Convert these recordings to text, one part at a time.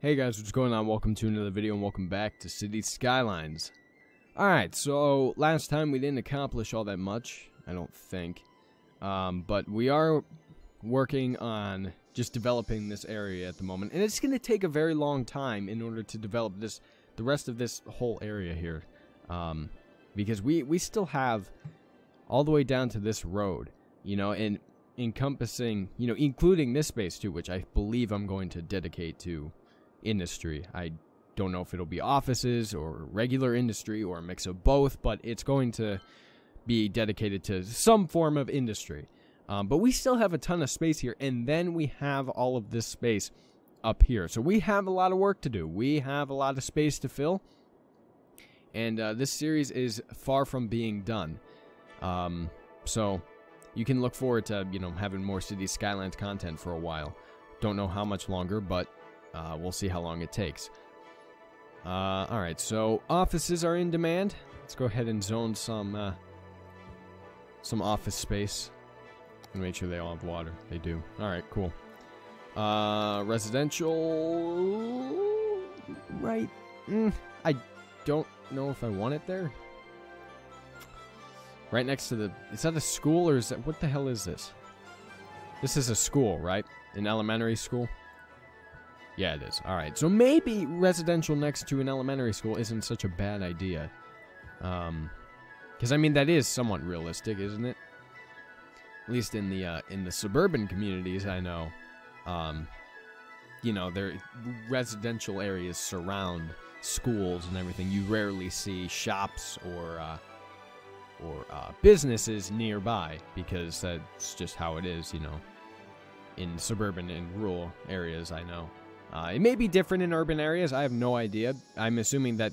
Hey guys, what's going on? Welcome to another video and welcome back to City Skylines. Alright, so last time we didn't accomplish all that much, I don't think. But we are working on just developing this area at the moment. And it's going to take a very long time in order to develop the rest of this whole area here. Because we still have all the way down to this road, you know, and encompassing, you know, including this space too, which I believe I'm going to dedicate to industry. I don't know if it'll be offices or regular industry or a mix of both, but it's going to be dedicated to some form of industry. But we still have a ton of space here, and then we have all of this space up here. So we have a lot of work to do. We have a lot of space to fill, and this series is far from being done. So you can look forward to, you know, having more City Skylines content for a while. Don't know how much longer, but we'll see how long it takes. Alright, so offices are in demand. Let's go ahead and zone some office space. And make sure they all have water. They do. Alright, cool. Residential... Right. I don't know if I want it there. Right next to the... Is that a school or is that... What the hell is this? This is a school, right? An elementary school? Yeah, it is. Alright, so maybe residential next to an elementary school isn't such a bad idea. Because, I mean, that is somewhat realistic, isn't it? At least in the suburban communities, I know. You know, their residential areas surround schools and everything. You rarely see shops or businesses nearby, because that's just how it is, you know. In suburban and rural areas, I know. It may be different in urban areas. I have no idea. I'm assuming that,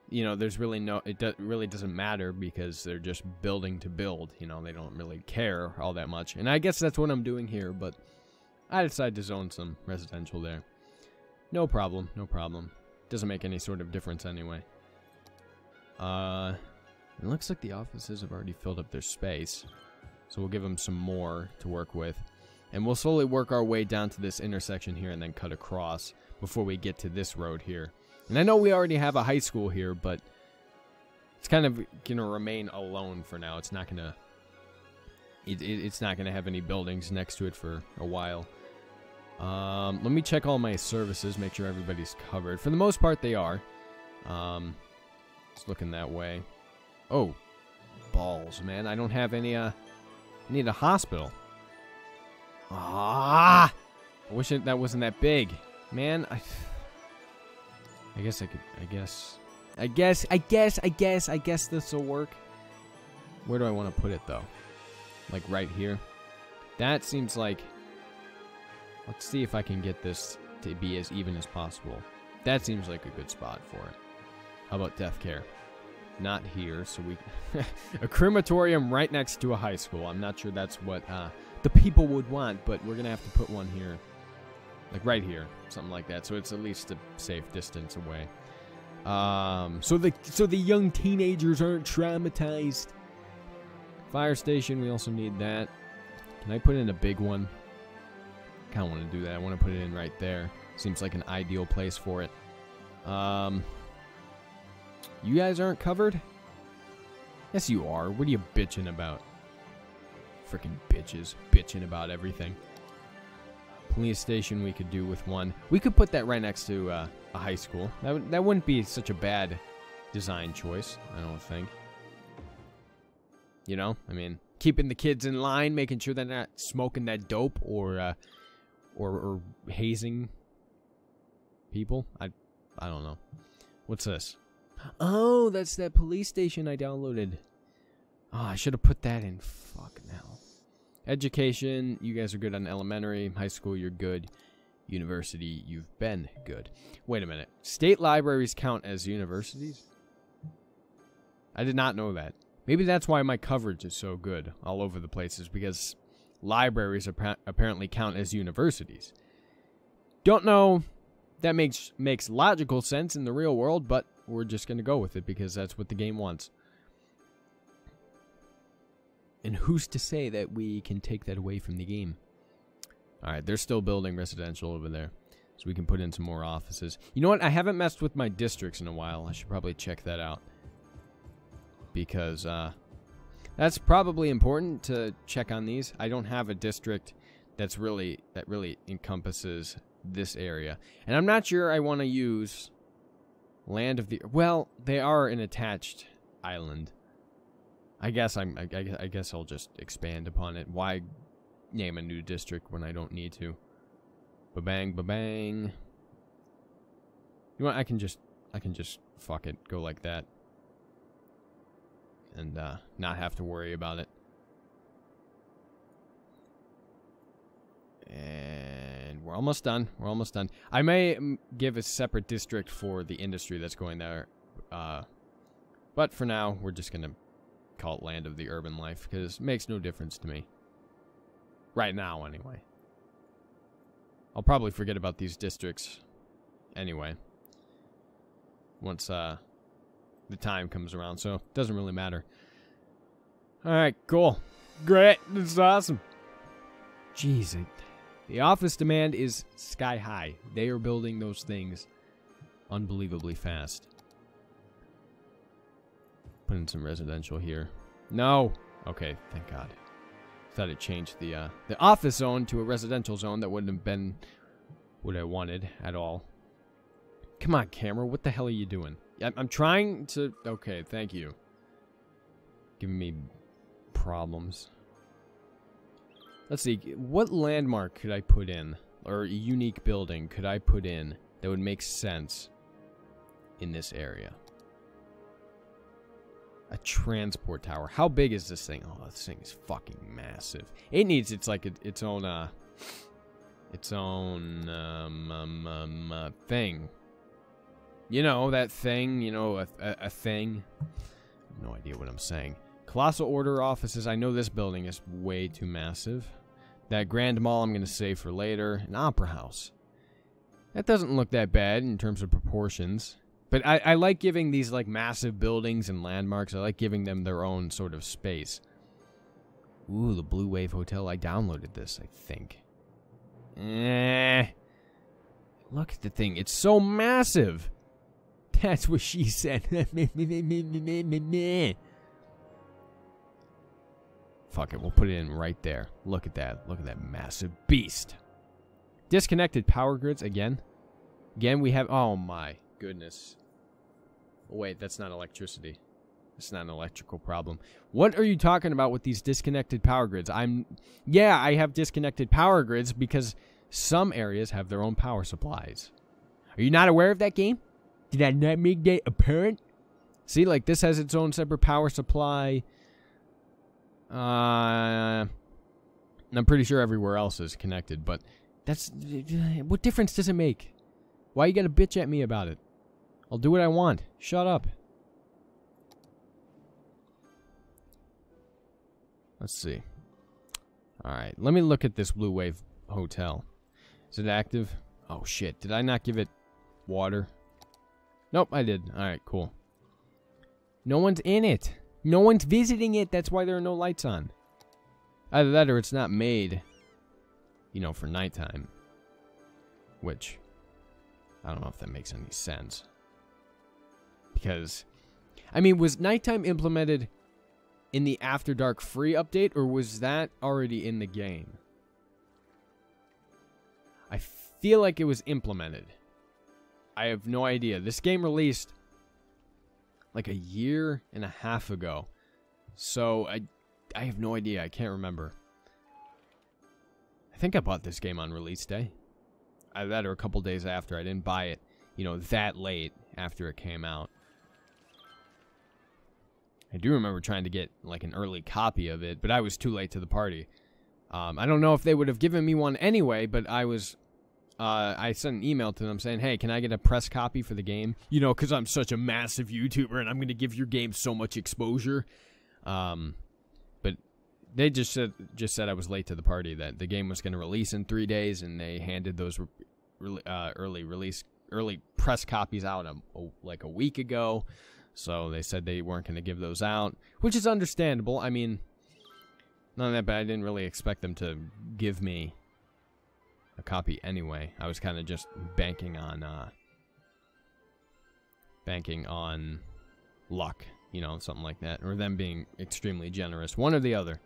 you know, there's really no... It really doesn't matter because they're just building to build. You know, they don't really care all that much. And I guess that's what I'm doing here, but I decided to zone some residential there. No problem. No problem. Doesn't make any sort of difference anyway. It looks like the offices have already filled up their space. So we'll give them some more to work with. And we'll slowly work our way down to this intersection here and then cut across before we get to this road here. And I know we already have a high school here, but it's kind of going to remain alone for now. It's not going to... It's not going to have any buildings next to it for a while. Let me check all my services, make sure everybody's covered. For the most part, they are. It's looking that way. Oh, balls, man. I don't have any, I need a hospital. Ah! I wish that wasn't that big. Man, I guess I could, I guess this will work. Where do I want to put it, though? Like right here? That seems like... Let's see if I can get this to be as even as possible. That seems like a good spot for it. How about death care? Not here, so we... A crematorium right next to a high school. I'm not sure that's what the people would want, but we're going to have to put one here. Like right here. Something like that. So it's at least a safe distance away. So the young teenagers aren't traumatized. Fire station, we also need that. Can I put in a big one? I kind of want to do that. I want to put it in right there. Seems like an ideal place for it. You guys aren't covered? Yes, you are. What are you bitching about? Freaking bitches. Bitching about everything. Police station we could do with one. We could put that right next to a high school. That wouldn't be such a bad design choice, I don't think. You know? I mean, keeping the kids in line, making sure they're not smoking that dope or hazing people. I don't know. What's this? Oh, that's that police station I downloaded. Oh, I should have put that in. Fuck now. Education, you guys are good on elementary. High school, you're good. University, you've been good. Wait a minute. State libraries count as universities? I did not know that. Maybe that's why my coverage is so good all over the places, because libraries apparently count as universities. Don't know. That makes logical sense in the real world, but we're just going to go with it because that's what the game wants. And who's to say that we can take that away from the game? Alright, they're still building residential over there. So we can put in some more offices. You know what? I haven't messed with my districts in a while. I should probably check that out. Because that's probably important to check on these. I don't have a district that really encompasses this area. And I'm not sure I want to use Land of the... Well, they are an attached island. I guess I guess I'll just expand upon it. Why name a new district when I don't need to? Ba-bang, ba-bang. You know what? I can just fuck it. Go like that. And not have to worry about it. And we're almost done. We're almost done. I may give a separate district for the industry that's going there. But for now, we're just going to call it Land of the Urban Life, because it makes no difference to me. Right now, anyway. I'll probably forget about these districts anyway. Once the time comes around, so it doesn't really matter. Alright, cool. Great. This is awesome. Jeez, the office demand is sky high. They are building those things unbelievably fast. Put in some residential here. No! Okay, thank God. Thought it changed the office zone to a residential zone. That wouldn't have been what I wanted at all. Come on, camera. What the hell are you doing? I'm trying to... Okay, thank you. Giving me problems. Let's see. What landmark could I put in? Or a unique building could I put in that would make sense in this area? A transport tower. How big is this thing? Oh, this thing is fucking massive. It needs its like its own thing. You know, that thing, you know, a thing. No idea what I'm saying. Colossal Order offices. I know this building is way too massive. That Grand Mall I'm going to save for later. An opera house. That doesn't look that bad in terms of proportions. But I like giving these, like, massive buildings and landmarks, I like giving them their own sort of space. Ooh, the Blue Wave Hotel. I downloaded this, I think. Look at the thing. It's so massive. That's what she said. Fuck it, we'll put it in right there. Look at that. Look at that massive beast. Disconnected power grids again. Again, we have... Oh, my goodness. Oh, wait, that's not electricity. It's not an electrical problem. What are you talking about with these disconnected power grids? Yeah, I have disconnected power grids because some areas have their own power supplies. Are you not aware of that, game? Did I not make that apparent? See, like, this has its own separate power supply. I'm pretty sure everywhere else is connected, but that's... What difference does it make? Why you gotta bitch at me about it? I'll do what I want. Shut up. Let's see. Alright, let me look at this Blue Wave Hotel. Is it active? Oh, shit. Did I not give it water? Nope, I did. Alright, cool. No one's in it. No one's visiting it. That's why there are no lights on. Either that or it's not made, you know, for nighttime. Which, I don't know if that makes any sense. Because, I mean, was nighttime implemented in the After Dark free update, or was that already in the game? I feel like it was implemented. I have no idea. This game released like a year and a half ago. So, I have no idea. I can't remember. I think I bought this game on release day. Either that or a couple days after. I didn't buy it, you know, that late after it came out. I do remember trying to get, like, an early copy of it, but I was too late to the party. I don't know if they would have given me one anyway, but I was... I sent an email to them saying, hey, can I get a press copy for the game? You know, because I'm such a massive YouTuber and I'm going to give your game so much exposure. But they just said I was late to the party, that the game was going to release in 3 days, and they handed those early press copies out like a week ago. So they said they weren't going to give those out, which is understandable. I mean, not that bad. I didn't really expect them to give me a copy anyway. I was kind of just banking on luck, you know, something like that, or them being extremely generous, one or the other.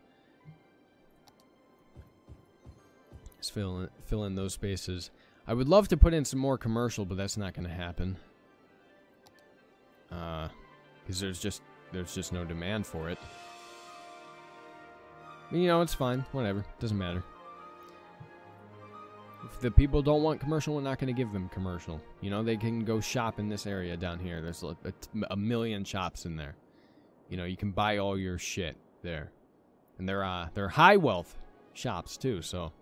Just fill in those spaces. I would love to put in some more commercial, but that's not going to happen. Because there's just no demand for it. You know, it's fine. Whatever. Doesn't matter. If the people don't want commercial, we're not going to give them commercial. You know, they can go shop in this area down here. There's a million shops in there. You know, you can buy all your shit there. And they're high wealth shops, too, so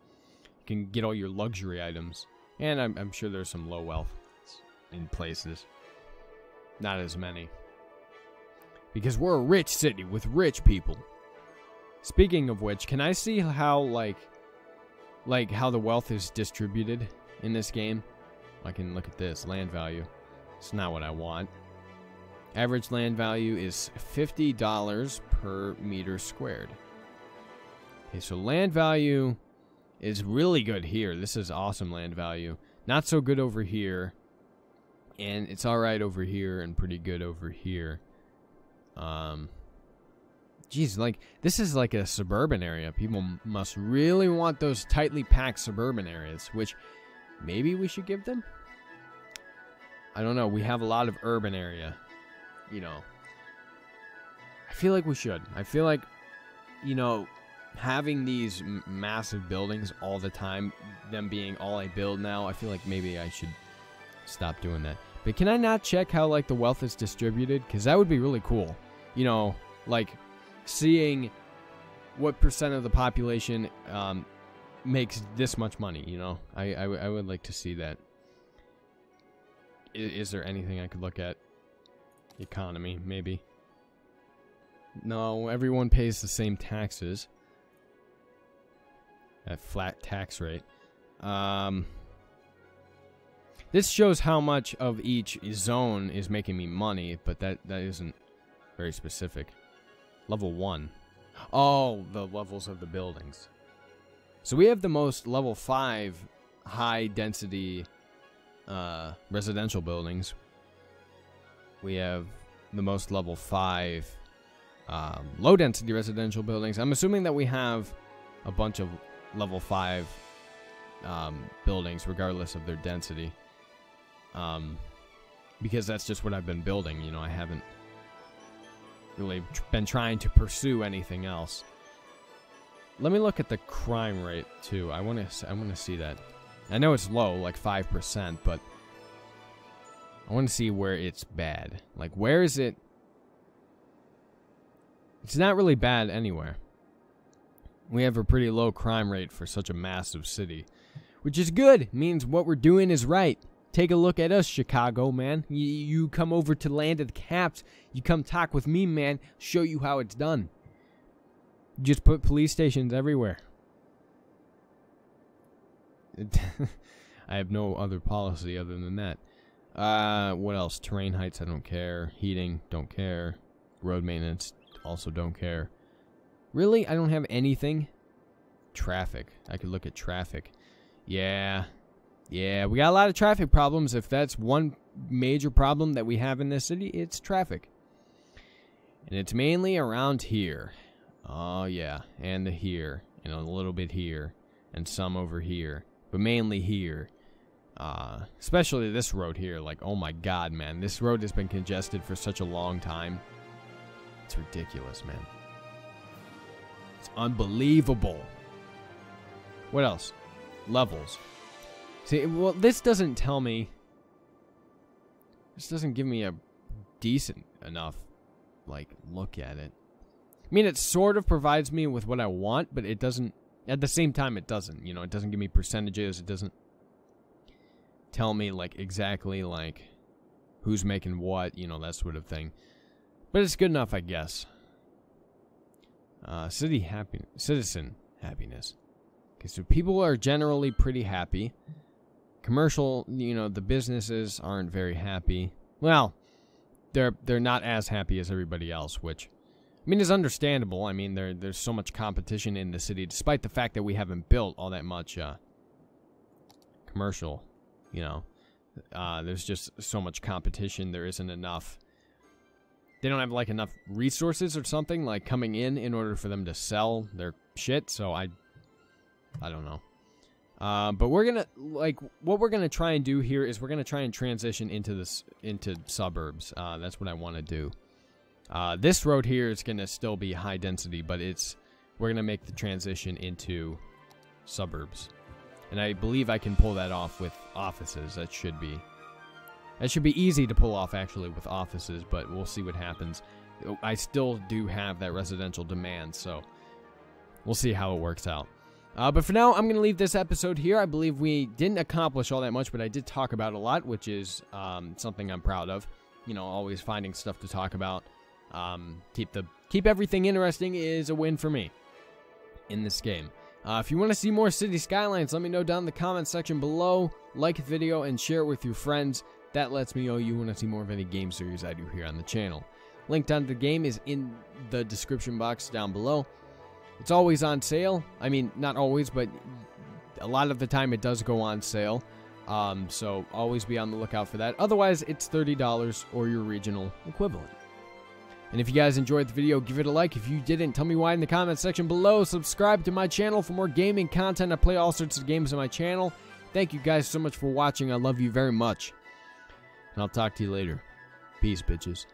you can get all your luxury items. And I'm sure there's some low wealth in places. Not as many. Because we're a rich city with rich people. Speaking of which, can I see how, like how the wealth is distributed in this game? I can look at this. Land value. It's not what I want. Average land value is $50 per meter squared. Okay, so land value is really good here. This is awesome land value. Not so good over here. And it's alright over here and pretty good over here. Geez, like, this is like a suburban area. People must really want those tightly packed suburban areas, which maybe we should give them? I don't know. We have a lot of urban area, you know. I feel like we should. I feel like, you know, having these massive buildings all the time, them being all I build now, I feel like maybe I should stop doing that. But can I not check how, like, the wealth is distributed? Because that would be really cool. You know, like, seeing what percent of the population makes this much money, you know? I would like to see that. Is there anything I could look at? Economy, maybe. No, everyone pays the same taxes. At flat tax rate. This shows how much of each zone is making me money, but that isn't very specific. Level 1. Oh, the levels of the buildings. So we have the most level 5 high density residential buildings. We have the most level 5 low density residential buildings. I'm assuming that we have a bunch of level 5 buildings regardless of their density. Because that's just what I've been building, you know. I haven't really been trying to pursue anything else. Let me look at the crime rate too. I want to see that. I know it's low, like 5%, but I want to see where it's bad. Like, where is it? It's not really bad anywhere. We have a pretty low crime rate for such a massive city, which is good. It means what we're doing is right. Take a look at us, Chicago, man. You come over to Land of the Caps. You come talk with me, man. Show you how it's done. Just put police stations everywhere. I have no other policy other than that. What else? Terrain heights, I don't care. Heating, don't care. Road maintenance, also don't care. Really? I don't have anything? Traffic. I could look at traffic. Yeah, we got a lot of traffic problems. If that's one major problem that we have in this city, it's traffic. And it's mainly around here. Oh, yeah. And here. And a little bit here. And some over here. But mainly here. Especially this road here. Like, oh my god, man. This road has been congested for such a long time. It's ridiculous, man. It's unbelievable. What else? Levels. See, well, this doesn't tell me... This doesn't give me a decent enough, like, look at it. I mean, it sort of provides me with what I want, but it doesn't... At the same time, it doesn't. You know, it doesn't give me percentages. It doesn't tell me, like, exactly, like, who's making what, you know, that sort of thing. But it's good enough, I guess. Citizen happiness. Okay, so people are generally pretty happy. Commercial, you know, the businesses aren't very happy. Well, they're not as happy as everybody else, which, I mean, is understandable. I mean, there's so much competition in the city, despite the fact that we haven't built all that much commercial, you know. There's just so much competition. There isn't enough. They don't have like enough resources or something like coming in order for them to sell their shit. So I don't know. But we're gonna what we're gonna try and do here is we're gonna try and transition into suburbs. That's what I want to do. This road here is gonna still be high density, but we're gonna make the transition into suburbs, and I believe I can pull that off with offices. That should be easy to pull off actually with offices, but we'll see what happens. I still do have that residential demand, so we'll see how it works out. But for now, I'm going to leave this episode here. I believe we didn't accomplish all that much, but I did talk about a lot, which is something I'm proud of. You know, always finding stuff to talk about. Keep everything interesting is a win for me in this game. If you want to see more City Skylines, let me know down in the comment section below. Like the video and share it with your friends. That lets me know you want to see more of any game series I do here on the channel. Link down to the game is in the description box down below. It's always on sale. I mean, not always, but a lot of the time it does go on sale. So always be on the lookout for that. Otherwise, it's $30 or your regional equivalent. And if you guys enjoyed the video, give it a like. If you didn't, tell me why in the comment section below. Subscribe to my channel for more gaming content. I play all sorts of games on my channel. Thank you guys so much for watching. I love you very much. And I'll talk to you later. Peace, bitches.